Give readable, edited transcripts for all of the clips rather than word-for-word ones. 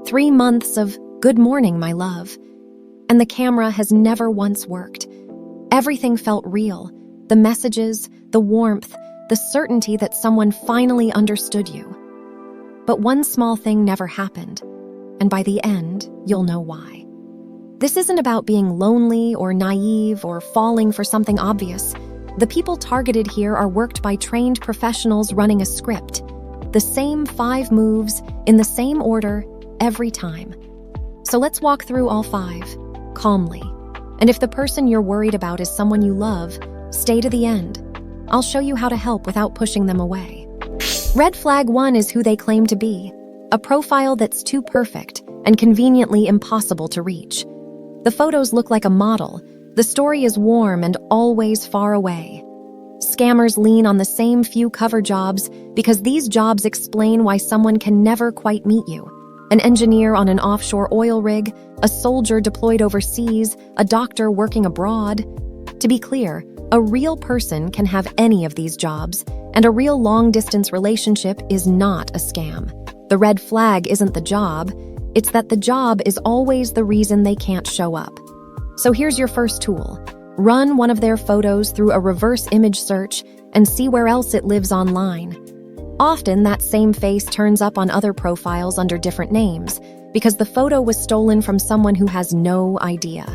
3 months of "Good morning, my love." And the camera has never once worked. Everything felt real. The messages, the warmth, the certainty that someone finally understood you. But one small thing never happened, and by the end, you'll know why. This isn't about being lonely or naive or falling for something obvious. The people targeted here are worked by trained professionals running a script. The same 5 moves, in the same order, every time. So let's walk through all 5, calmly. And if the person you're worried about is someone you love, stay to the end. I'll show you how to help without pushing them away. Red flag 1 is who they claim to be. A profile that's too perfect and conveniently impossible to reach. The photos look like a model. The story is warm and always far away. Scammers lean on the same few cover jobs because these jobs explain why someone can never quite meet you. An engineer on an offshore oil rig, a soldier deployed overseas, a doctor working abroad. To be clear, a real person can have any of these jobs, and a real long-distance relationship is not a scam. The red flag isn't the job, it's that the job is always the reason they can't show up. So here's your first tool. Run one of their photos through a reverse image search and see where else it lives online. Often that same face turns up on other profiles under different names because the photo was stolen from someone who has no idea.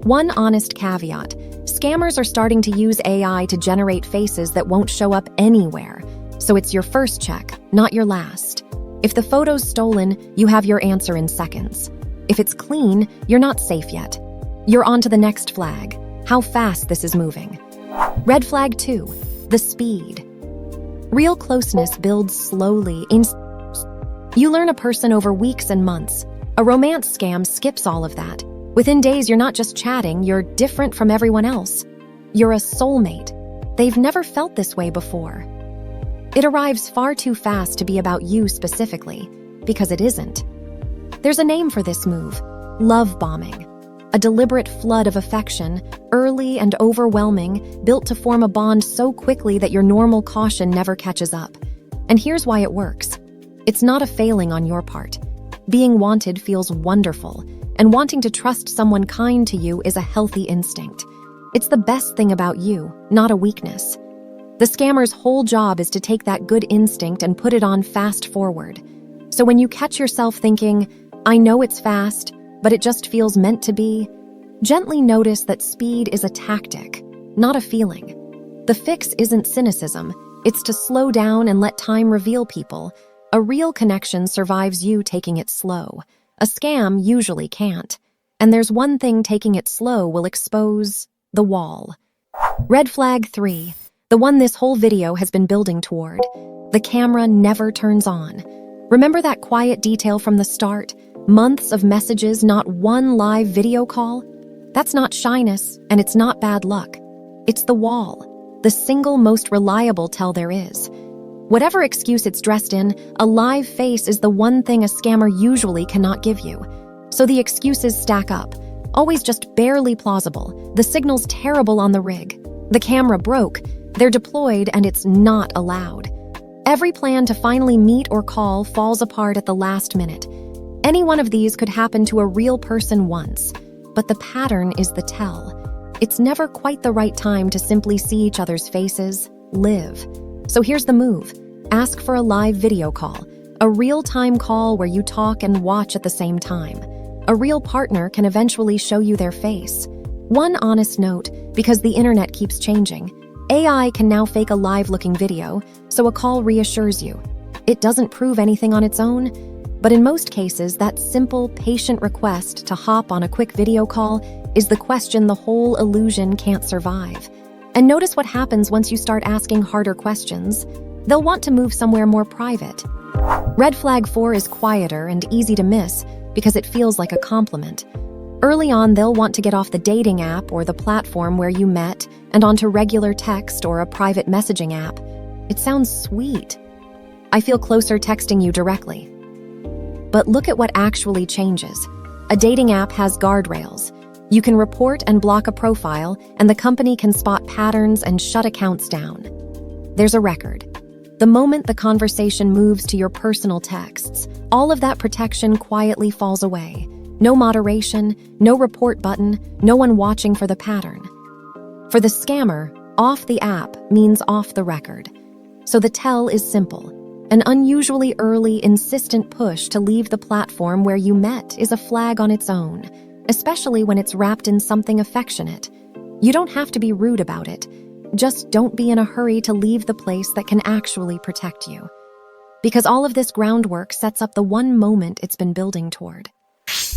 One honest caveat: scammers are starting to use AI to generate faces that won't show up anywhere, so it's your first check, not your last. If the photo's stolen, you have your answer in seconds. If it's clean, you're not safe yet. You're on to the next flag: how fast this is moving. Red flag 2, the speed. Real closeness builds slowly. You learn a person over weeks and months. A romance scam skips all of that. Within days, you're not just chatting, you're different from everyone else. You're a soulmate. They've never felt this way before. It arrives far too fast to be about you specifically, because it isn't. There's a name for this move: love bombing. A deliberate flood of affection, early and overwhelming, built to form a bond so quickly that your normal caution never catches up. And here's why it works. It's not a failing on your part. Being wanted feels wonderful, and wanting to trust someone kind to you is a healthy instinct. It's the best thing about you, not a weakness. The scammer's whole job is to take that good instinct and put it on fast forward. So when you catch yourself thinking, "I know it's fast, but it just feels meant to be," gently notice that speed is a tactic, not a feeling. The fix isn't cynicism, it's to slow down and let time reveal people. A real connection survives you taking it slow. A scam usually can't. And there's one thing taking it slow will expose: the wall. Red flag 3, the one this whole video has been building toward. The camera never turns on. Remember that quiet detail from the start? Months of messages, not one live video call? That's not shyness, and it's not bad luck. It's the wall, the single most reliable tell there is. Whatever excuse it's dressed in, a live face is the one thing a scammer usually cannot give you. So the excuses stack up, always just barely plausible. The signal's terrible on the rig. The camera broke, they're deployed, and it's not allowed. Every plan to finally meet or call falls apart at the last minute. Any one of these could happen to a real person once, but the pattern is the tell. It's never quite the right time to simply see each other's faces, live. So here's the move. Ask for a live video call, a real-time call where you talk and watch at the same time. A real partner can eventually show you their face. One honest note, because the internet keeps changing, AI can now fake a live-looking video, so a call reassures you. It doesn't prove anything on its own, but in most cases, that simple, patient request to hop on a quick video call is the question the whole illusion can't survive. And notice what happens once you start asking harder questions. They'll want to move somewhere more private. Red flag 4 is quieter and easy to miss because it feels like a compliment. Early on, they'll want to get off the dating app or the platform where you met and onto regular text or a private messaging app. It sounds sweet. I feel closer texting you directly. But look at what actually changes. A dating app has guardrails. You can report and block a profile, and the company can spot patterns and shut accounts down. There's a record. The moment the conversation moves to your personal texts, all of that protection quietly falls away. No moderation, no report button, no one watching for the pattern. For the scammer, off the app means off the record. So the tell is simple. An unusually early, insistent push to leave the platform where you met is a flag on its own, especially when it's wrapped in something affectionate. You don't have to be rude about it. Just don't be in a hurry to leave the place that can actually protect you. Because all of this groundwork sets up the one moment it's been building toward.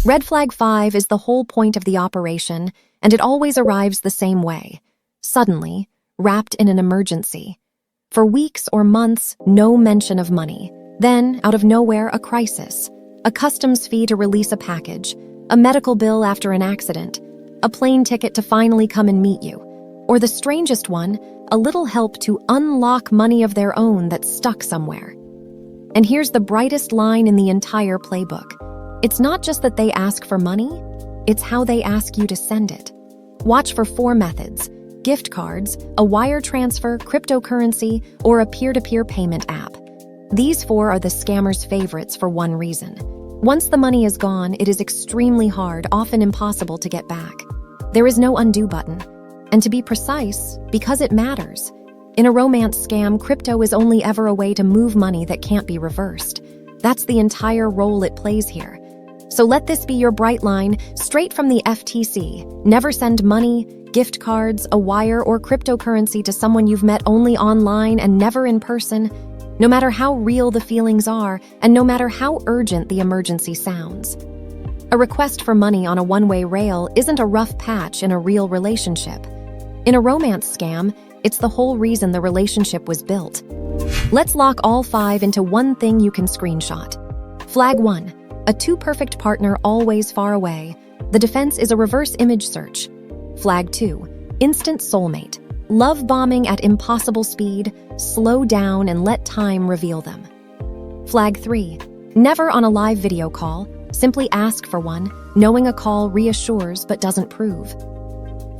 Red flag 5 is the whole point of the operation, and it always arrives the same way. Suddenly, wrapped in an emergency. For weeks or months, no mention of money. Then, out of nowhere, a crisis. A customs fee to release a package. A medical bill after an accident. A plane ticket to finally come and meet you. Or the strangest one, a little help to unlock money of their own that's stuck somewhere. And here's the brightest line in the entire playbook. It's not just that they ask for money, it's how they ask you to send it. Watch for 4 methods: gift cards, a wire transfer, cryptocurrency, or a peer-to-peer payment app. These 4 are the scammer's favorites for one reason. Once the money is gone, it is extremely hard, often impossible to get back. There is no undo button. And to be precise, because it matters. In a romance scam, crypto is only ever a way to move money that can't be reversed. That's the entire role it plays here. So let this be your bright line, straight from the FTC. Never send money, gift cards, a wire, or cryptocurrency to someone you've met only online and never in person, no matter how real the feelings are, and no matter how urgent the emergency sounds. A request for money on a one-way rail isn't a rough patch in a real relationship. In a romance scam, it's the whole reason the relationship was built. Let's lock all 5 into one thing you can screenshot. Flag 1. A too-perfect partner always far away. The defense is a reverse image search. Flag 2. Instant soulmate. Love bombing at impossible speed. Slow down and let time reveal them. Flag 3. Never on a live video call. Simply ask for one, knowing a call reassures but doesn't prove.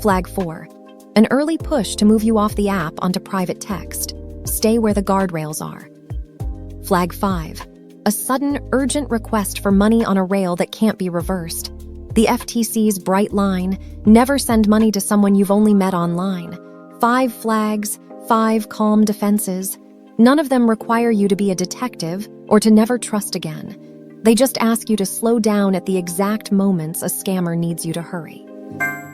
Flag 4. An early push to move you off the app onto private text. Stay where the guardrails are. Flag 5. A sudden, urgent request for money on a rail that can't be reversed. The FTC's bright line, never send money to someone you've only met online. 5 flags, 5 calm defenses. None of them require you to be a detective or to never trust again. They just ask you to slow down at the exact moments a scammer needs you to hurry.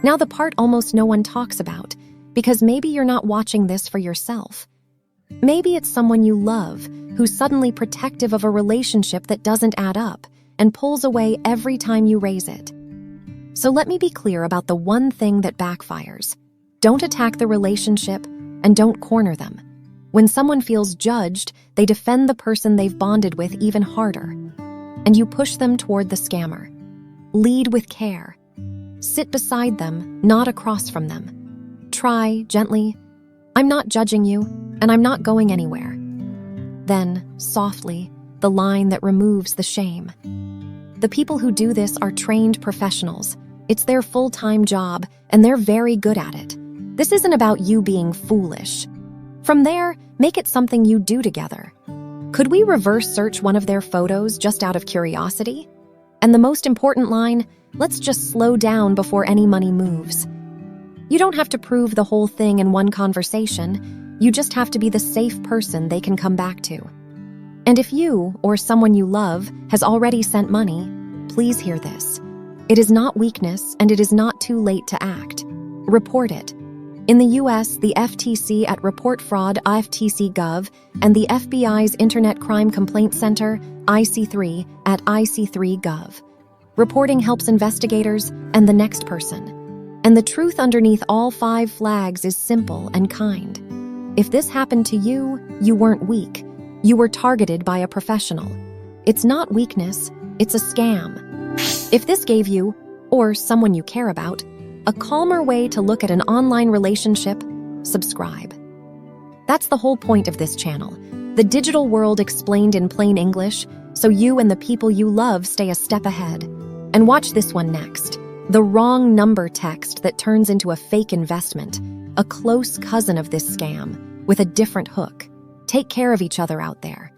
Now the part almost no one talks about, because maybe you're not watching this for yourself. Maybe it's someone you love, who's suddenly protective of a relationship that doesn't add up and pulls away every time you raise it. So let me be clear about the one thing that backfires. Don't attack the relationship and don't corner them. When someone feels judged, they defend the person they've bonded with even harder. And you push them toward the scammer. Lead with care. Sit beside them, not across from them. Try, gently, "I'm not judging you, and I'm not going anywhere." Then, softly, the line that removes the shame. The people who do this are trained professionals. It's their full-time job, and they're very good at it. This isn't about you being foolish. From there, make it something you do together. Could we reverse search one of their photos just out of curiosity? And the most important line, let's just slow down before any money moves. You don't have to prove the whole thing in one conversation. You just have to be the safe person they can come back to. And if you, or someone you love, has already sent money, please hear this. It is not weakness, and it is not too late to act. Report it. In the US, the FTC at Report Fraud FTC.gov and the FBI's Internet Crime Complaint Center, IC3, at IC3.gov. Reporting helps investigators and the next person. And the truth underneath all 5 flags is simple and kind. If this happened to you, you weren't weak. You were targeted by a professional. It's not weakness, it's a scam. If this gave you, or someone you care about, a calmer way to look at an online relationship, subscribe. That's the whole point of this channel. The digital world explained in plain English, so you and the people you love stay a step ahead. And watch this one next. The wrong number text that turns into a fake investment, a close cousin of this scam, with a different hook. Take care of each other out there.